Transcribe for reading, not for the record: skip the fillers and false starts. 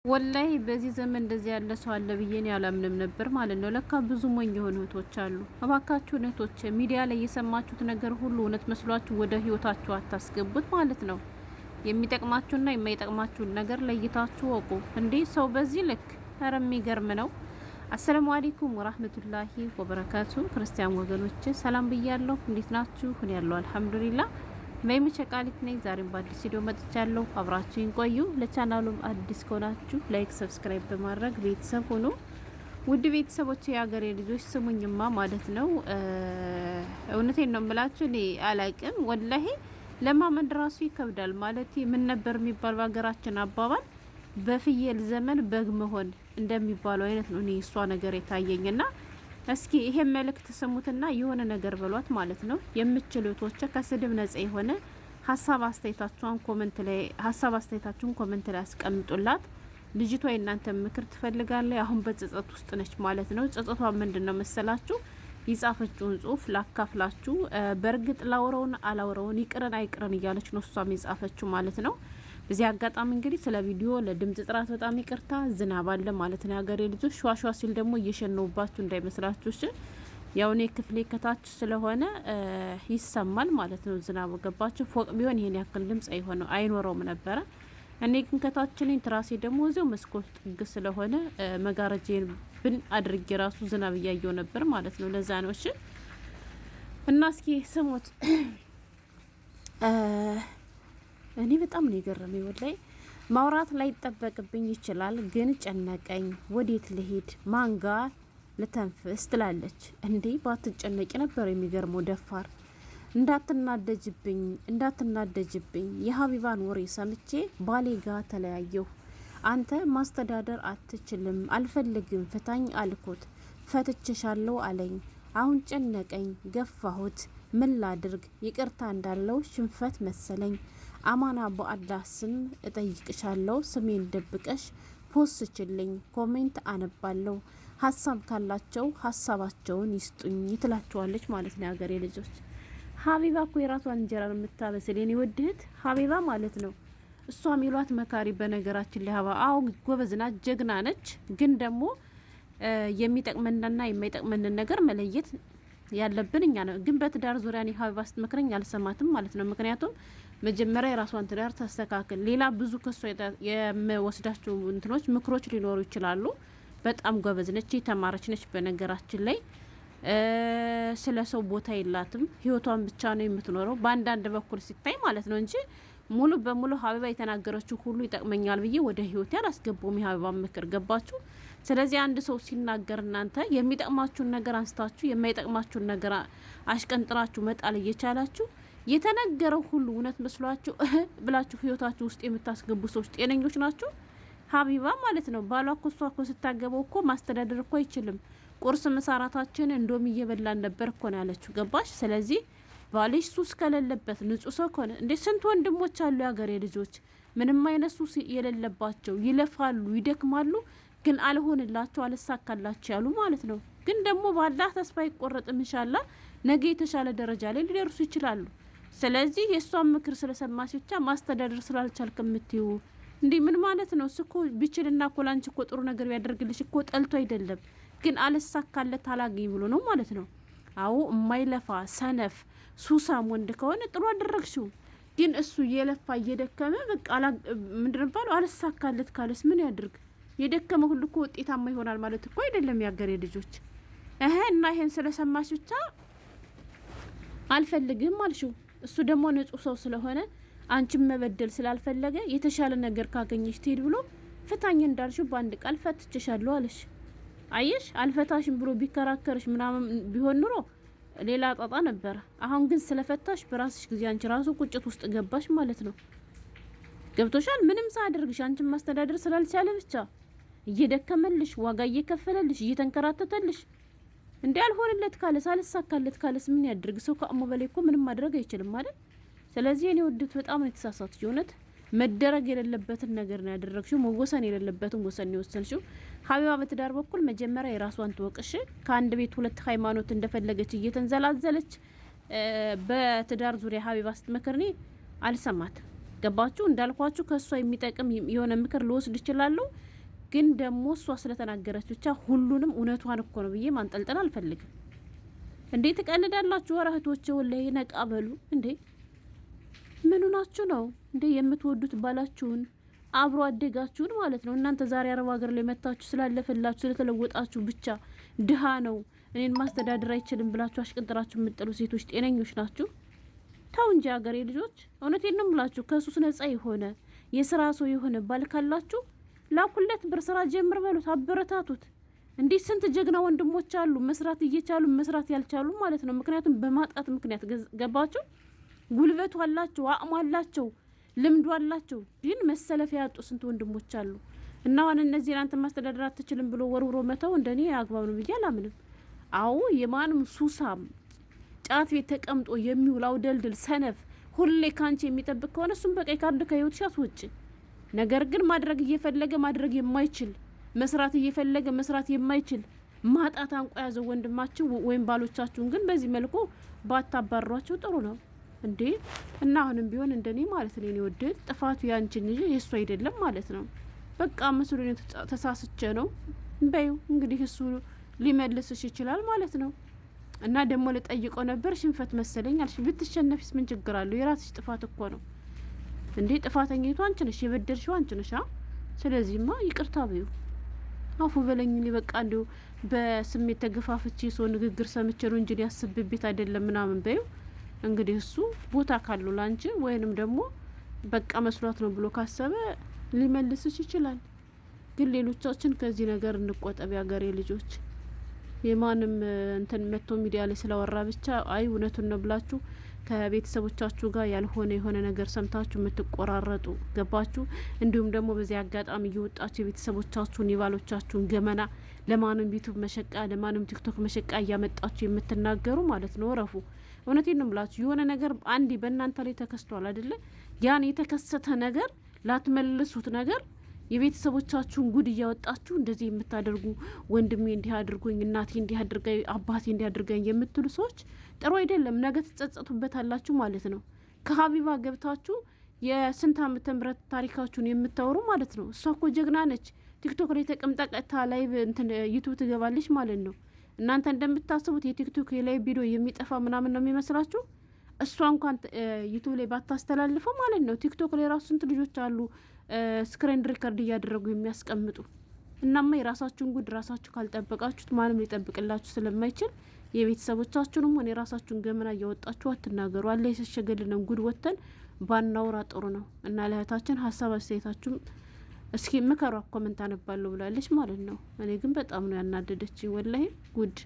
ወላይ በዚህ ዘመን እንደዚህ ያለ ሰው አለ ብዬ እኔ አላምንም ነበር ማለት ነው። ለካ ብዙ ሞኝ የሆኑ እህቶች አሉ። እባካችሁ እህቶች ሚዲያ ላይ የሰማችሁት ነገር ሁሉ እውነት መስሏችሁ ወደ ህይወታችሁ አታስገቡት ማለት ነው። የሚጠቅማችሁና የማይጠቅማችሁን ነገር ለይታችሁ ወቁ። እንዴ ሰው በዚህ ልክ ኧረ የሚገርም ነው። አሰላሙ አለይኩም ወራህመቱላሂ ወበረካቱ። ክርስቲያን ወገኖች ሰላም ብያለሁ። እንዴት ናችሁ? እኔ ያለው አልሐምዱሊላህ መይሙቸ ቃሊት ነኝ። ዛሬም በአዲስ ቪዲዮ መጥቻለሁ። አብራችሁን ቆዩ። ለቻናሉም አዲስ ከሆናችሁ ላይክ፣ ሰብስክራይብ በማድረግ ቤተሰብ ሁኑ። ውድ ቤተሰቦች የሀገሬ ልጆች ስሙኝማ ማለት ነው። እውነቴን ነው የምላችሁ። እኔ አላቅም ወላሂ ለማመን ራሱ ይከብዳል። ማለት ምን ነበር የሚባል በሀገራችን አባባል በፍየል ዘመን በግ መሆን እንደሚባለው አይነት ነው። እኔ እሷ ነገር የታየኝና እስኪ ይሄን መልእክት ስሙትና የሆነ ነገር በሏት ማለት ነው። የምትችሉቶች ከስድብ ነጻ የሆነ ሀሳብ አስተያየታችሁን ኮሜንት ላይ አስቀምጡላት። ልጅቷ የእናንተ ምክር ትፈልጋለች። አሁን በጸጸት ውስጥ ነች ማለት ነው። ጸጸቷ ምንድነው መሰላችሁ? የጻፈችውን ጽሁፍ ላካፍላችሁ። በእርግጥ ላውረውን አላውረውን ይቅረን አይቅረን እያለች ነው እሷም የጻፈችው ማለት ነው። በዚህ አጋጣሚ እንግዲህ ስለ ቪዲዮ ለድምጽ ጥራት በጣም ይቅርታ። ዝናብ አለ ማለት ነው። ሀገሬ ልጆች ሿሿ ሲል ደግሞ እየሸነውባችሁ እንዳይመስላችሁ እሺ። ያው እኔ ክፍሌ ከታች ስለሆነ ይሰማል ማለት ነው ዝናቡ። ገባችሁ? ፎቅ ቢሆን ይሄን ያክል ድምጽ አይኖረውም ነበረ። እኔ ግን ከታች ነኝ። ትራሴ ደግሞ እዚያው መስኮት ጥግ ስለሆነ መጋረጃዬን ብን አድርጌ ራሱ ዝናብ እያየው ነበር ማለት ነው። ለዛ ነው እሺ። እና እስኪ ስሙት። እኔ በጣም ነው የገረመኝ ወላይ። ማውራት ላይ ይጠበቅብኝ ይችላል፣ ግን ጨነቀኝ። ወዴት ልሄድ? ማንጋ ልተንፍስ ትላለች። እንዴ ባትጨነቂ ነበር የሚገርመው ደፋር። እንዳትናደጅብኝ የሀቢባን ወሬ ሰምቼ ባሌ ጋር ተለያየሁ። አንተ ማስተዳደር አትችልም፣ አልፈልግም፣ ፍታኝ አልኩት። ፈትችሻለሁ አለኝ። አሁን ጨነቀኝ፣ ገፋሁት። ምን ላድርግ? ይቅርታ እንዳለው ሽንፈት መሰለኝ። አማና በአላህ ስም እጠይቅሻለሁ፣ ስሜን ደብቀሽ ፖስችልኝ፣ ኮሜንት አነባለሁ። ሀሳብ ካላቸው ሀሳባቸውን ይስጡኝ ትላቸዋለች ማለት ነው። የሀገሬ ልጆች ሀቢባ እኮ የራሷን እንጀራ ነው የምታበስል። የኔ ውድህት ሀቢባ ማለት ነው። እሷ ሚሏት መካሪ በነገራችን ላይ ሀባ አው ጎበዝና ጀግና ነች። ግን ደግሞ የሚጠቅመንና የማይጠቅመንን ነገር መለየት ያለብን እኛ ነው። ግን በትዳር ዙሪያ እኔ ሀቢባ ስትመክረኝ አልሰማትም ማለት ነው። ምክንያቱም መጀመሪያ የራሷን ትዳር ታስተካክል። ሌላ ብዙ ከሷ የምወስዳቸው እንትኖች ምክሮች ሊኖሩ ይችላሉ። በጣም ጎበዝ ነች፣ የተማረች ነች። በነገራችን ላይ ስለ ሰው ቦታ የላትም። ህይወቷን ብቻ ነው የምትኖረው በአንዳንድ በኩል ሲታይ ማለት ነው እንጂ ሙሉ በሙሉ ሀቢባ የተናገረችው ሁሉ ይጠቅመኛል ብዬ ወደ ህይወቴ አላስገባውም። የሀቢባ ምክር ገባችሁ? ስለዚህ አንድ ሰው ሲናገር እናንተ የሚጠቅማችሁን ነገር አንስታችሁ የማይጠቅማችሁን ነገር አሽቀንጥራችሁ መጣል እየቻላችሁ የተነገረው ሁሉ እውነት መስሏችሁ ብላችሁ ህይወታችሁ ውስጥ የምታስገቡ ሰዎች ጤነኞች ናቸው? ሀቢባ ማለት ነው። ባሏ እኮ እሷ እኮ ስታገበው እኮ ማስተዳደር እኮ አይችልም። ቁርስ መሳራታችን እንደም እየበላን ነበር እኮ ነው ያለችው። ገባሽ? ስለዚህ ባልሽ ሱስ ከሌለበት ንጹህ ሰው ከሆነ እንዴ ስንት ወንድሞች አሉ የሀገሬ ልጆች ምንም አይነት ሱስ የሌለባቸው ይለፋሉ፣ ይደክማሉ፣ ግን አልሆንላቸው አልሳካላቸው ያሉ ማለት ነው። ግን ደግሞ ባላህ ተስፋ ይቆረጥም። ኢንሻአላህ ነገ የተሻለ ደረጃ ላይ ሊደርሱ ይችላሉ። ስለዚህ የእሷን ምክር ስለሰማች ብቻ ማስተዳደር ስላልቻልክ የምትይው እንዴ ምን ማለት ነው? እኮ ቢችልና እኮ ላንቺ እኮ ጥሩ ነገር ቢያደርግልሽ እኮ ጠልቶ አይደለም፣ ግን አልሳካለት አላገኝ ብሎ ነው ማለት ነው። አዎ የማይለፋ ሰነፍ ሱሳም ወንድ ከሆነ ጥሩ አደረግሽው። ግን እሱ እየለፋ እየደከመ በቃ ምንድነው ባለው አልሳካለት ካለስ ምን ያድርግ? የደከመ ሁሉ እኮ ውጤታማ ይሆናል ማለት እኮ አይደለም ያገሬ ልጆች። እና ይሄን ስለሰማሽ ብቻ አልፈልግም አልሽው። እሱ ደግሞ ንጹህ ሰው ስለሆነ አንቺም መበደል ስላልፈለገ የተሻለ ነገር ካገኘሽ ትሄድ ብሎ ፍታኝ እንዳልሽው በአንድ ቃል ፈትችሻለሁ አለሽ። አየሽ? አልፈታሽም ብሎ ቢከራከርሽ ምናምን ቢሆን ኑሮ ሌላ ጣጣ ነበረ። አሁን ግን ስለፈታሽ በራስሽ ጊዜ አንቺ ራሱ ቁጭት ውስጥ ገባሽ ማለት ነው። ገብቶሻል? ምንም ሳያደርግሽ አንቺን ማስተዳደር ስላልቻለ ብቻ እየደከመልሽ ዋጋ እየከፈለልሽ እየተንከራተተልሽ እንዴ አልሆንለት ካለስ አልሳካለት ካለስ ምን ያድርግ? ሰው ከአሞ በላይ እኮ ምንም ማድረግ አይችልም ማለት። ስለዚህ እኔ ወድት በጣም ነው የተሳሳትሽ። እውነት መደረግ የሌለበትን ነገር ነው ያደረግሽው። መወሰን የሌለበትን ወሰን ነው የወሰንሽው። ሀቢባ በትዳር በኩል መጀመሪያ የራሷን ትወቅሽ። ከአንድ ቤት ሁለት ሃይማኖት እንደፈለገች እየተንዘላዘለች በትዳር ዙሪያ ሀቢባ ስትመክር እኔ አልሰማት። ገባችሁ? እንዳልኳችሁ ከሷ የሚጠቅም የሆነ ምክር ልወስድ ይችላል። ግን ደግሞ እሷ ስለተናገረች ብቻ ሁሉንም እውነቷን እኮ ነው ብዬ ማንጠልጠል አልፈልግም። እንዴ ትቀልዳላችሁ? ኧረ እህቶቼ ወላሂ ነቃ በሉ እንዴ! ምኑ ናችሁ ነው እንዴ? የምትወዱት ባላችሁን አብሮ አደጋችሁን ማለት ነው። እናንተ ዛሬ አረብ ሀገር ላይ መታችሁ ስላለፈላችሁ ስለተለወጣችሁ ብቻ ድሃ ነው እኔን ማስተዳደር አይችልም ብላችሁ አሽቀንጥራችሁ የምጥሉ ሴቶች ጤነኞች ናችሁ? ተው እንጂ ሀገሬ ልጆች፣ እውነቴን ነው የምላችሁ። ከሱስ ነጻ የሆነ የስራ ሰው የሆነ ባል ካላችሁ ላኩለት፣ ብር ስራ ጀምር በሉት፣ አበረታቱት። እንዲህ ስንት ጀግና ወንድሞች አሉ መስራት እየቻሉ መስራት ያልቻሉ ማለት ነው። ምክንያቱም በማጣት ምክንያት ገባችሁ። ጉልበቱ አላቸው፣ አቅሙ አላቸው፣ ልምዱ አላቸው፣ ግን መሰለፍ ያጡ ስንት ወንድሞች አሉ። እና አሁን እነዚህን አንተ ማስተዳደር አትችልም ብሎ ወርውሮ መተው እንደኔ አግባብ ነው ብዬ አላምንም። አዎ የማንም ሱሳም ጫት ቤት ተቀምጦ የሚውል አውደልድል ሰነፍ ሁሌ ካንቺ የሚጠብቅ ከሆነ እሱም በቀይ ካርድ ከህይወትሽ አስወጪ። ነገር ግን ማድረግ እየፈለገ ማድረግ የማይችል መስራት እየፈለገ መስራት የማይችል ማጣት አንቆ ያዘው ወንድማችሁ ወይም ባሎቻችሁን ግን በዚህ መልኩ ባታባሯቸው ጥሩ ነው እንዴ። እና አሁንም ቢሆን እንደኔ ማለት ነው እኔ ወደ ጥፋቱ ያንቺን እንጂ የሱ አይደለም ማለት ነው። በቃ መስሎኝ ተሳስቼ ነው በዩ እንግዲህ እሱ ሊመልስሽ ይችላል ማለት ነው። እና ደግሞ ልጠይቀው ነበር ሽንፈት መሰለኝ አልሽ። ብትሸነፊስ ምን ችግር አለው? የራስሽ ጥፋት እኮ ነው እንዴ። ጥፋተኛይቱ አንቺ ነሽ፣ የበደልሽው አንቺ ነሽ። ስለዚህማ ይቅርታ በዩ አፉ በለኝ። በቃ እንዲሁ በስሜት ተገፋፍቼ ሰው ንግግር ሰምቼ ነው እንጂ ያስብብት አይደለም ምናምን በዩ። እንግዲህ እሱ ቦታ ካለው ላንቺ ወይንም ደግሞ በቃ መስሏት ነው ብሎ ካሰበ ሊመልስሽ ይችላል። ግን ሌሎቻችን ከዚህ ነገር እንቆጠብ ያገሬ ልጆች። የማንም እንትን መጥቶ ሚዲያ ላይ ስለወራ ብቻ አይ እውነቱን ነው ብላችሁ ከቤተሰቦቻችሁ ጋር ያልሆነ የሆነ ነገር ሰምታችሁ የምትቆራረጡ ገባችሁ። እንዲሁም ደግሞ በዚህ አጋጣሚ እየወጣችሁ የቤተሰቦቻችሁን የባሎቻችሁን ገመና ለማንም ዩቱብ መሸቃ ለማንም ቲክቶክ መሸቃ እያመጣችሁ የምትናገሩ ማለት ነው ረፉ። እውነቴን ነው ብላችሁ የሆነ ነገር አንዲ በእናንተ ላይ ተከስቷል አይደለ? ያን የተከሰተ ነገር ላትመልሱት ነገር የቤተሰቦቻችሁን ጉድ እያወጣችሁ እንደዚህ የምታደርጉ ወንድሜ እንዲህ አድርጎኝ፣ እናቴ እንዲህ አድርጋኝ፣ አባቴ እንዲህ አድርጋኝ የምትሉ ሰዎች ጥሩ አይደለም። ነገ ትጸጸቱበታላችሁ ማለት ነው። ከሀቢባ ገብታችሁ የስንት ዓመተ ምህረት ታሪካችሁን የምታወሩ ማለት ነው። እሷ እኮ ጀግና ነች። ቲክቶክ ላይ ተቀምጣ ቀጥታ ላይ እንትን ዩቱብ ትገባለች ማለት ነው። እናንተ እንደምታስቡት የቲክቶክ ላይ ቪዲዮ የሚጠፋ ምናምን ነው የሚመስላችሁ። እሷ እንኳን ዩቱብ ላይ ባታስተላልፈው ማለት ነው። ቲክቶክ ላይ ራሱ ስንት ልጆች አሉ ስክሪን ሪከርድ እያደረጉ የሚያስቀምጡ። እናማ የራሳችሁን ጉድ ራሳችሁ ካልጠበቃችሁት ማንም ሊጠብቅላችሁ ስለማይችል የቤተሰቦቻችሁንም ሆነ የራሳችሁን ገመና እያወጣችሁ አትናገሩ። አለ የሸሸገልንን ጉድ ወጥተን ባናውራ ጥሩ ነው። እና ለእህታችን ሀሳብ አስተያየታችሁም እስኪ ምከሯ። ኮመንት አነባለሁ ብላለች ማለት ነው። እኔ ግን በጣም ነው ያናደደችኝ ወላሂ ጉድ